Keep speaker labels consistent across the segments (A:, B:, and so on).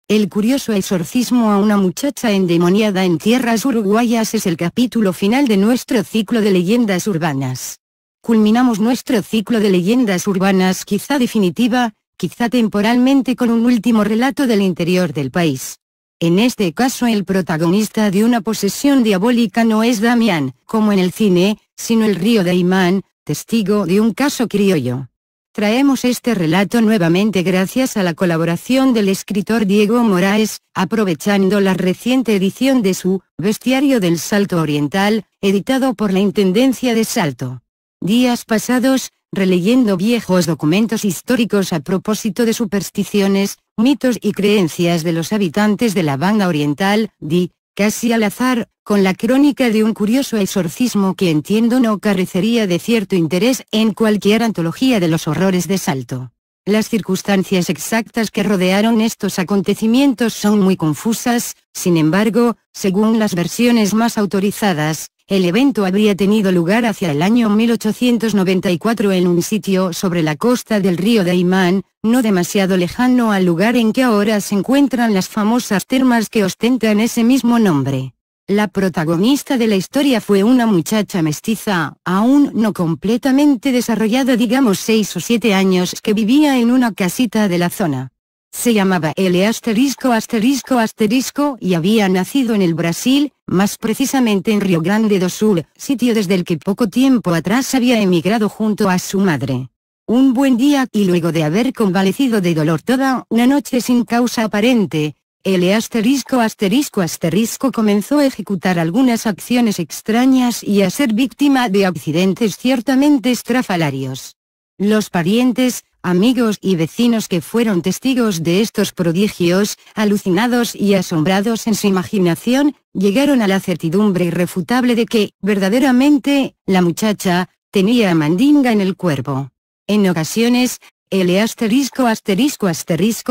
A: El curioso exorcismo a una muchacha endemoniada en tierras uruguayas es el capítulo final de nuestro ciclo de leyendas urbanas. Culminamos nuestro ciclo de leyendas urbanas quizá definitiva, quizá temporalmente con un último relato del interior del país. En este caso el protagonista de una posesión diabólica no es Damián, como en el cine, sino el río Daymán, testigo de un caso criollo. Traemos este relato nuevamente gracias a la colaboración del escritor Diego Moraes, aprovechando la reciente edición de su Bestiario del Salto Oriental, editado por la Intendencia de Salto. Días pasados, releyendo viejos documentos históricos a propósito de supersticiones, mitos y creencias de los habitantes de la Banda Oriental, di, casi al azar, con la crónica de un curioso exorcismo que entiendo no carecería de cierto interés en cualquier antología de los horrores de Salto. Las circunstancias exactas que rodearon estos acontecimientos son muy confusas, sin embargo, según las versiones más autorizadas, el evento habría tenido lugar hacia el año 1894 en un sitio sobre la costa del río Daymán, no demasiado lejano al lugar en que ahora se encuentran las famosas termas que ostentan ese mismo nombre. La protagonista de la historia fue una muchacha mestiza, aún no completamente desarrollada, digamos 6 o 7 años, que vivía en una casita de la zona. Se llamaba L y había nacido en el Brasil, más precisamente en Rio Grande do Sul, sitio desde el que poco tiempo atrás había emigrado junto a su madre. Un buen día, y luego de haber convalecido de dolor toda una noche sin causa aparente, L comenzó a ejecutar algunas acciones extrañas y a ser víctima de accidentes ciertamente estrafalarios. Los parientes, amigos y vecinos que fueron testigos de estos prodigios, alucinados y asombrados en su imaginación, llegaron a la certidumbre irrefutable de que, verdaderamente, la muchacha tenía mandinga en el cuerpo. En ocasiones, L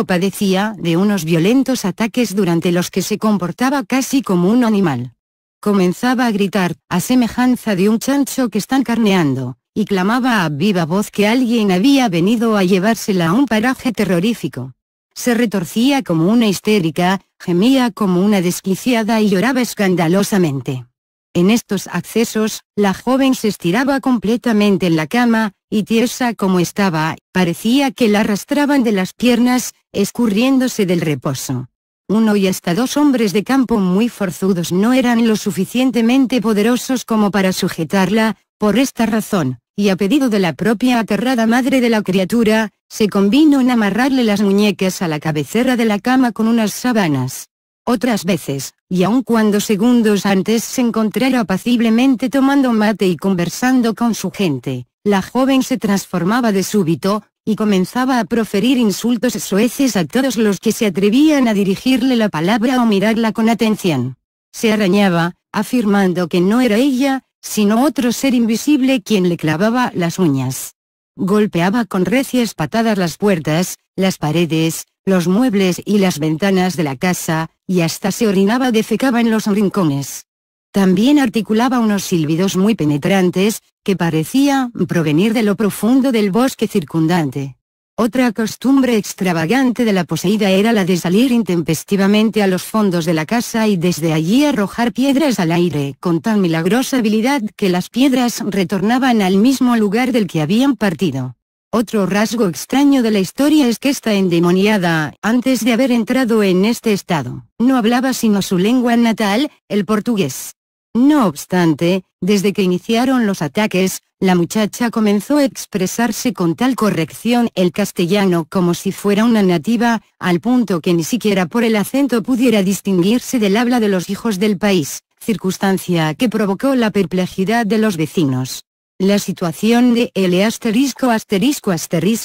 A: padecía de unos violentos ataques durante los que se comportaba casi como un animal. Comenzaba a gritar, a semejanza de un chancho que están carneando, y clamaba a viva voz que alguien había venido a llevársela a un paraje terrorífico. Se retorcía como una histérica, gemía como una desquiciada y lloraba escandalosamente. En estos accesos, la joven se estiraba completamente en la cama, y tiesa como estaba, parecía que la arrastraban de las piernas, escurriéndose del reposo. Uno y hasta 2 hombres de campo muy forzudos no eran lo suficientemente poderosos como para sujetarla. Por esta razón, y a pedido de la propia aterrada madre de la criatura, se convino en amarrarle las muñecas a la cabecera de la cama con unas sábanas. Otras veces, y aun cuando segundos antes se encontrara apaciblemente tomando mate y conversando con su gente, la joven se transformaba de súbito, y comenzaba a proferir insultos soeces a todos los que se atrevían a dirigirle la palabra o mirarla con atención. Se arañaba, afirmando que no era ella, sino otro ser invisible quien le clavaba las uñas. Golpeaba con recias patadas las puertas, las paredes, los muebles y las ventanas de la casa, y hasta se orinaba o defecaba en los rincones. También articulaba unos silbidos muy penetrantes, que parecía provenir de lo profundo del bosque circundante. Otra costumbre extravagante de la poseída era la de salir intempestivamente a los fondos de la casa y desde allí arrojar piedras al aire con tan milagrosa habilidad que las piedras retornaban al mismo lugar del que habían partido. Otro rasgo extraño de la historia es que esta endemoniada, antes de haber entrado en este estado, no hablaba sino su lengua natal, el portugués. No obstante, desde que iniciaron los ataques, la muchacha comenzó a expresarse con tal corrección el castellano como si fuera una nativa, al punto que ni siquiera por el acento pudiera distinguirse del habla de los hijos del país, circunstancia que provocó la perplejidad de los vecinos. La situación de L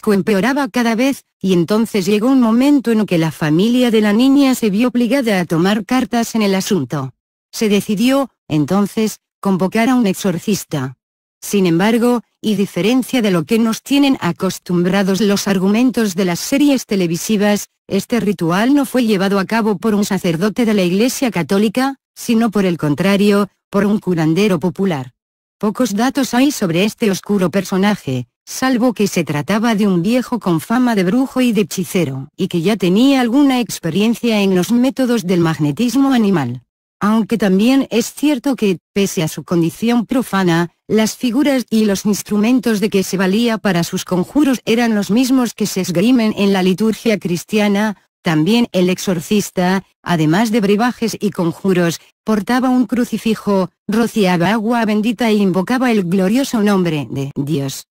A: empeoraba cada vez, y entonces llegó un momento en que la familia de la niña se vio obligada a tomar cartas en el asunto. Se decidió, entonces, convocar a un exorcista. Sin embargo, y diferencia de lo que nos tienen acostumbrados los argumentos de las series televisivas, este ritual no fue llevado a cabo por un sacerdote de la Iglesia Católica, sino por el contrario, por un curandero popular. Pocos datos hay sobre este oscuro personaje, salvo que se trataba de un viejo con fama de brujo y de hechicero, y que ya tenía alguna experiencia en los métodos del magnetismo animal. Aunque también es cierto que, pese a su condición profana, las figuras y los instrumentos de que se valía para sus conjuros eran los mismos que se esgrimen en la liturgia cristiana. También el exorcista, además de brebajes y conjuros, portaba un crucifijo, rociaba agua bendita e invocaba el glorioso nombre de Dios.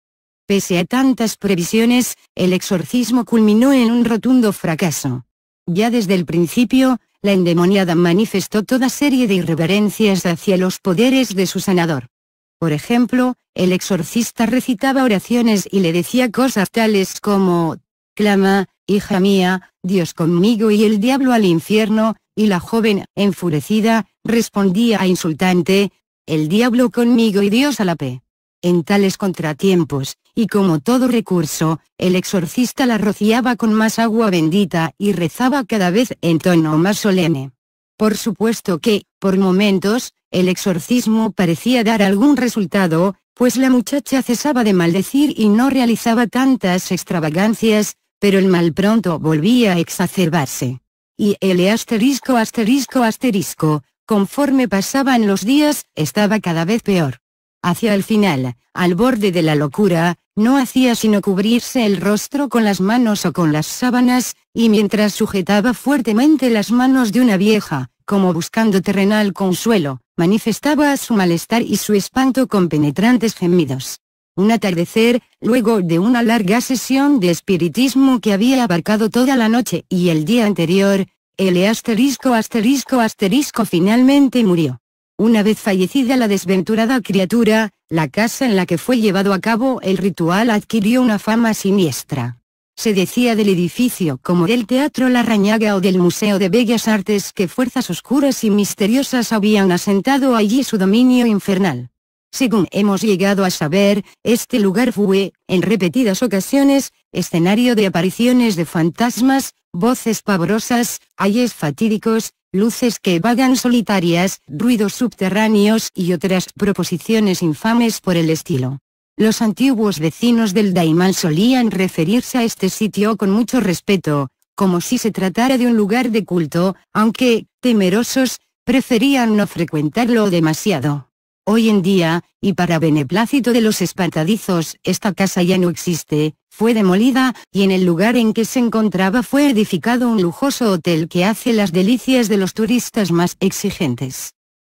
A: Pese a tantas previsiones, el exorcismo culminó en un rotundo fracaso. Ya desde el principio, la endemoniada manifestó toda serie de irreverencias hacia los poderes de su sanador. Por ejemplo, el exorcista recitaba oraciones y le decía cosas tales como: «Clama, hija mía, Dios conmigo y el diablo al infierno», y la joven, enfurecida, respondía insultante: «El diablo conmigo y Dios a la p». En tales contratiempos, y como todo recurso, el exorcista la rociaba con más agua bendita y rezaba cada vez en tono más solemne. Por supuesto que, por momentos, el exorcismo parecía dar algún resultado, pues la muchacha cesaba de maldecir y no realizaba tantas extravagancias, pero el mal pronto volvía a exacerbarse. Y el conforme pasaban los días, estaba cada vez peor. Hacia el final, al borde de la locura, no hacía sino cubrirse el rostro con las manos o con las sábanas, y mientras sujetaba fuertemente las manos de una vieja, como buscando terrenal consuelo, manifestaba su malestar y su espanto con penetrantes gemidos. Un atardecer, luego de una larga sesión de espiritismo que había abarcado toda la noche y el día anterior, el finalmente murió. Una vez fallecida la desventurada criatura, la casa en la que fue llevado a cabo el ritual adquirió una fama siniestra. Se decía del edificio como del Teatro Larrañaga o del Museo de Bellas Artes que fuerzas oscuras y misteriosas habían asentado allí su dominio infernal. Según hemos llegado a saber, este lugar fue, en repetidas ocasiones, escenario de apariciones de fantasmas, voces pavorosas, ayes fatídicos, luces que vagan solitarias, ruidos subterráneos y otras proposiciones infames por el estilo. Los antiguos vecinos del Daimán solían referirse a este sitio con mucho respeto, como si se tratara de un lugar de culto, aunque, temerosos, preferían no frecuentarlo demasiado. Hoy en día, y para beneplácito de los espantadizos, esta casa ya no existe, fue demolida, y en el lugar en que se encontraba fue edificado un lujoso hotel que hace las delicias de los turistas más exigentes.